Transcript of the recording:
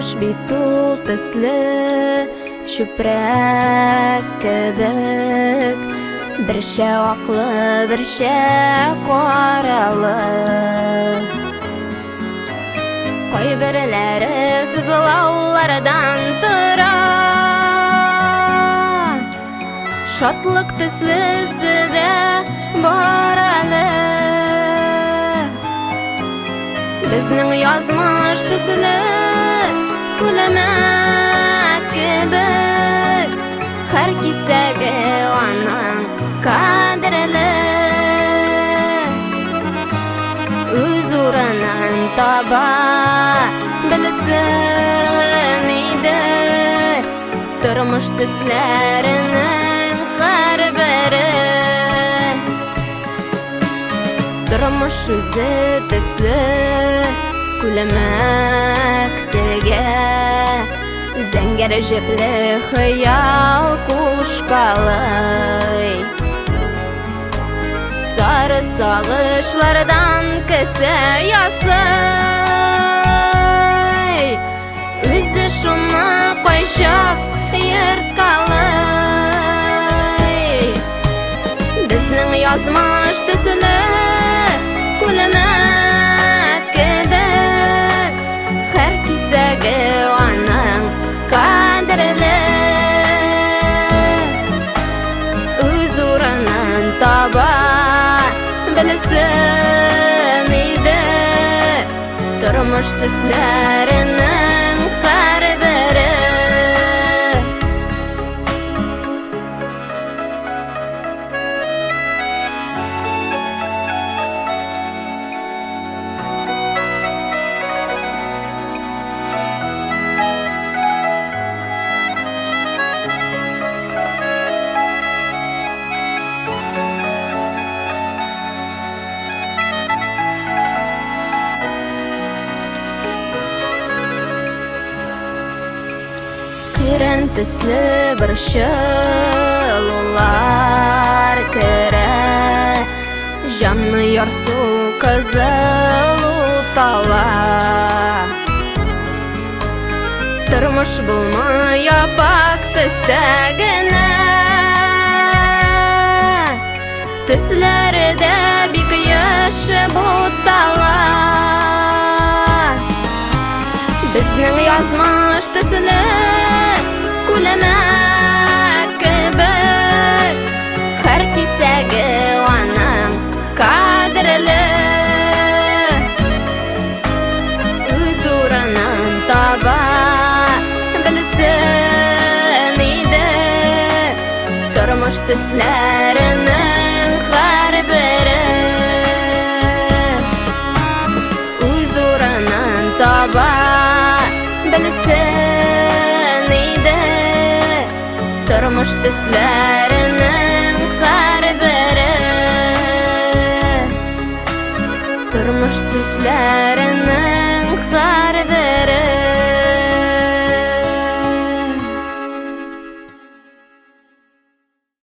Тормыш бит ул төсле, чүпрәк кебек, бершә аклы, бершә каралы. Кайберләре сызлаулардан тора, шатлык төслесе дә бар әле. Безнең язмыш төсле, күләмәк кебек, һәр кисәге аның кадерле. Үз урынын таба белсен иде, тормыш төсләренең һәрбере. Тормыш үзе төсле, күләмәктәге, зәңгәр җепле хыял кушкалый. Сары сагышлардан кесе ясый, үзе шуны кайчак ерткалый. Безнең язмыш төсле, күләмәк кебек, һәр кисәге аның кадерле. Үз урынын таба белсен иде, тормыш төсләренең һәрбере. Күрән төсле бер чылулар керә, җанны ярсу кызыл утала. Тормыш булмый апак төстә генә, төсләре дә бик яшь бутала. Безнең язмыш төсле, күләмәк кебек, һәр кисәге аның кадерле. Үз урынын таба белсен иде, тормыш төсләренең һәрбере. Үз урынын таба белсен иде, тормыш төсләре.